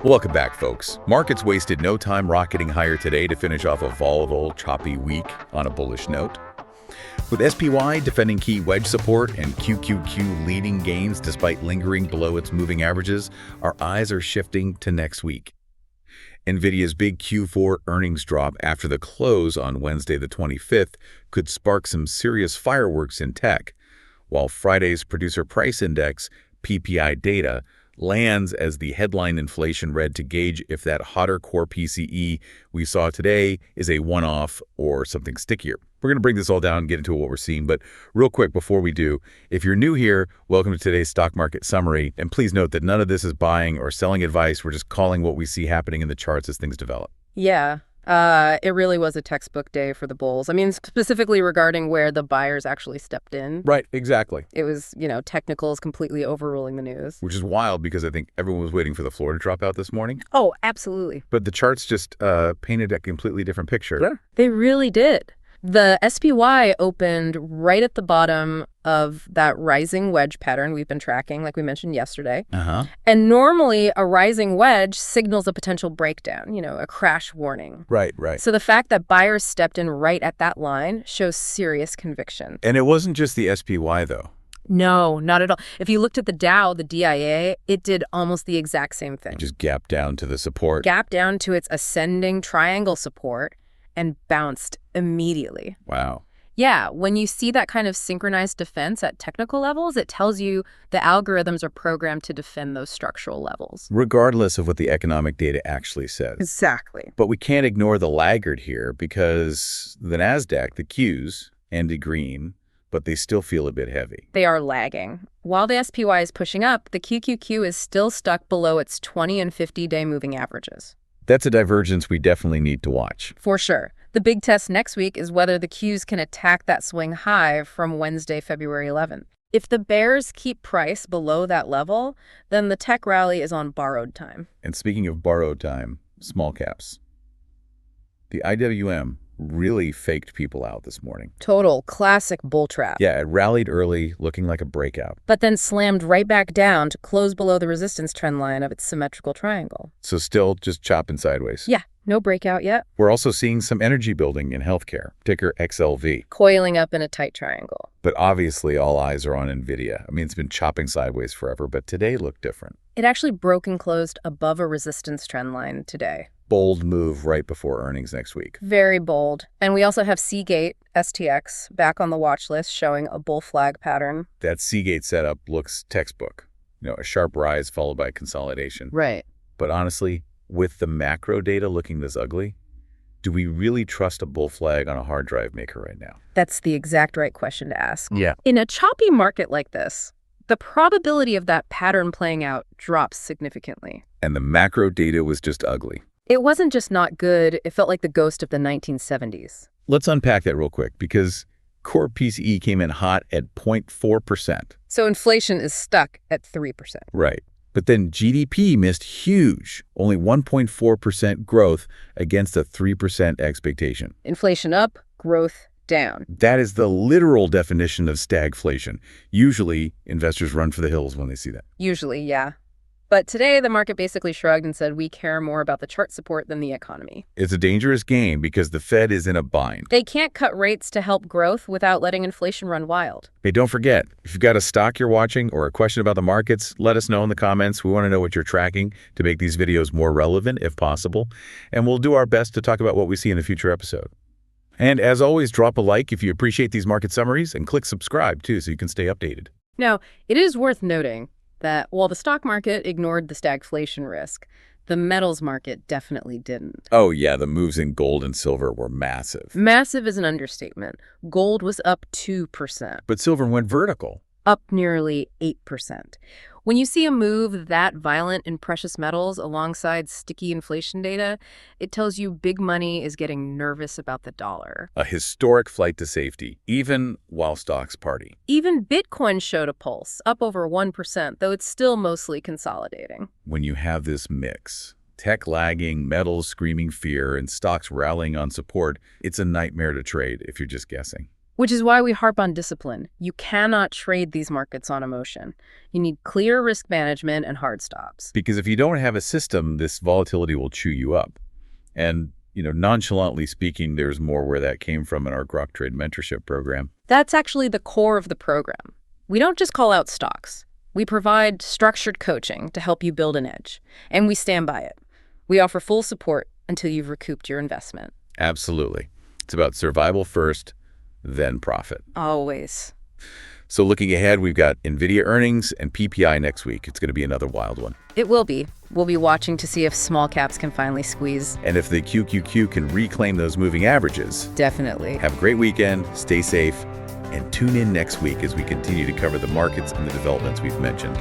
Welcome back, folks. Markets wasted no time rocketing higher today to finish off a volatile, choppy week on a bullish note. With SPY defending key wedge support and QQQ leading gains despite lingering below its moving averages, our eyes are shifting to next week. NVIDIA's big Q4 earnings drop after the close on Wednesday the 25th could spark some serious fireworks in tech, while Friday's Producer Price Index, PPI data, lands as the headline inflation read to gauge if that hotter core PCE we saw today is a one-off or something stickier. We're going to bring this all down and get into what we're seeing, but real quick before we do, if you're new here, welcome to today's stock market summary, and please note that none of this is buying or selling advice. We're just calling what we see happening in the charts as things develop. Yeah, it really was a textbook day for the bulls. I mean, specifically regarding where the buyers actually stepped in. Right, exactly. It was, technicals completely overruling the news. Which is wild because I think everyone was waiting for the floor to drop out this morning. Oh, absolutely. But the charts just painted a completely different picture. Yeah. They really did. The SPY opened right at the bottom of that rising wedge pattern we've been tracking, like we mentioned yesterday. And normally a rising wedge signals a potential breakdown, a crash warning. Right. So the fact that buyers stepped in right at that line shows serious conviction. And it wasn't just the SPY, though. No, not at all. If you looked at the Dow, the DIA, it did almost the exact same thing. Just gapped down to the support. Gapped down to its ascending triangle support and bounced immediately. Wow. Yeah, when you see that kind of synchronized defense at technical levels, it tells you the algorithms are programmed to defend those structural levels. Regardless of what the economic data actually says. Exactly. But we can't ignore the laggard here because the NASDAQ, the Qs, ended green, but they still feel a bit heavy. They are lagging. While the SPY is pushing up, the QQQ is still stuck below its 20 and 50-day moving averages. That's a divergence we definitely need to watch. For sure. The big test next week is whether the Qs can attack that swing high from Wednesday, February 11th. If the bears keep price below that level, then the tech rally is on borrowed time. And speaking of borrowed time, small caps. The IWM really faked people out this morning. Total classic bull trap. Yeah, it rallied early, looking like a breakout. But then slammed right back down to close below the resistance trend line of its symmetrical triangle. So still just chopping sideways. Yeah, no breakout yet. We're also seeing some energy building in healthcare, ticker XLV. Coiling up in a tight triangle. But obviously all eyes are on NVIDIA. I mean, it's been chopping sideways forever, but today looked different. It actually broke and closed above a resistance trend line today. Bold move right before earnings next week. Very bold. And we also have Seagate, STX, back on the watch list showing a bull flag pattern. That Seagate setup looks textbook. A sharp rise followed by consolidation. Right. But honestly, with the macro data looking this ugly, do we really trust a bull flag on a hard drive maker right now? That's the exact right question to ask. Yeah. In a choppy market like this, the probability of that pattern playing out drops significantly. And the macro data was just ugly. It wasn't just not good, it felt like the ghost of the 1970s. Let's unpack that real quick because core PCE came in hot at 0.4%. So inflation is stuck at 3%. Right. But then GDP missed huge, only 1.4% growth against a 3% expectation. Inflation up, growth down. That is the literal definition of stagflation. Usually, investors run for the hills when they see that. Usually, yeah. But today, the market basically shrugged and said, we care more about the chart support than the economy. It's a dangerous game because the Fed is in a bind. They can't cut rates to help growth without letting inflation run wild. Hey, don't forget, if you've got a stock you're watching or a question about the markets, let us know in the comments. We want to know what you're tracking to make these videos more relevant if possible. And we'll do our best to talk about what we see in a future episode. And as always, drop a like if you appreciate these market summaries and click subscribe too so you can stay updated. Now, it is worth noting that while the stock market ignored the stagflation risk, the metals market definitely didn't. Oh yeah, the moves in gold and silver were massive. Massive is an understatement. Gold was up 2%. But silver went vertical. Up nearly 8%. When you see a move that violent in precious metals alongside sticky inflation data, it tells you big money is getting nervous about the dollar. A historic flight to safety, even while stocks party. Even Bitcoin showed a pulse, up over 1%, though it's still mostly consolidating. When you have this mix, tech lagging, metals screaming fear, and stocks rallying on support, it's a nightmare to trade if you're just guessing. Which is why we harp on discipline. You cannot trade these markets on emotion. You need clear risk management and hard stops. Because if you don't have a system, this volatility will chew you up. And, nonchalantly speaking, there's more where that came from in our Grok Trade mentorship program. That's actually the core of the program. We don't just call out stocks. We provide structured coaching to help you build an edge. And we stand by it. We offer full support until you've recouped your investment. Absolutely. It's about survival first, then profit. Always. So looking ahead, we've got NVIDIA earnings and PPI next week. It's going to be another wild one. It will be. We'll be watching to see if small caps can finally squeeze. And if the QQQ can reclaim those moving averages. Definitely. Have a great weekend, stay safe, and tune in next week as we continue to cover the markets and the developments we've mentioned.